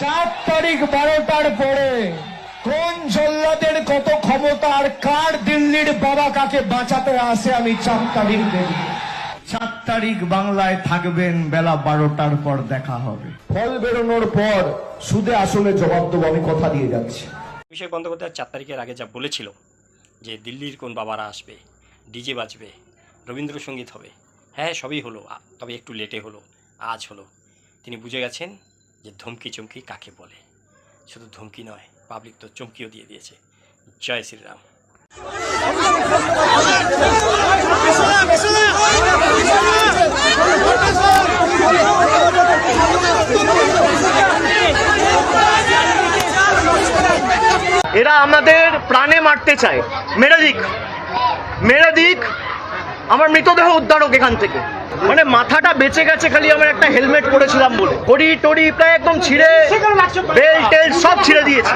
4 তারিখ 12টার পরে কোন জল্লাদের কত ক্ষমতা আর কার দিল্লির বাবা কাকে বাঁচাতে আসে আমি 4 তারিখ দেখব। 4 তারিখ বাংলায় থাকবেন, বেলা 12টার পর দেখা হবে। ফল বেরোনোর পর সুদে আসলে জবাব দেবো, আমি কথা দিয়ে যাচ্ছি। অভিষেক বন্দ্যোপাধ্যায় 4 তারিখের আগে যা বলেছিল যে দিল্লির কোন বাবারা আসবে, ডিজে বাজবে, রবীন্দ্রসঙ্গীত হবে, হ্যাঁ সবই হলো, তবে একটু লেটে হলো, আজ হলো। তিনি বুঝে গেছেন যে ধমকি চমকি কাকে বলে। শুধু ধমকি নয়, পাবলিক তো চমকিও দিয়ে দিয়েছে। জয় শ্রীরাম। এরা আমাদের প্রাণে মারতে চায়। মেরে দিক, আমার মৃতদেহ উদ্ধারক এখান থেকে। মানে মাথাটা বেঁচে গেছে খালি আমার একটা হেলমেট পরেছিলাম বলে। ঘড়ি টড়ি প্রায় একদম ছিঁড়ে, বেল্ট টেল সব ছিঁড়ে দিয়েছে।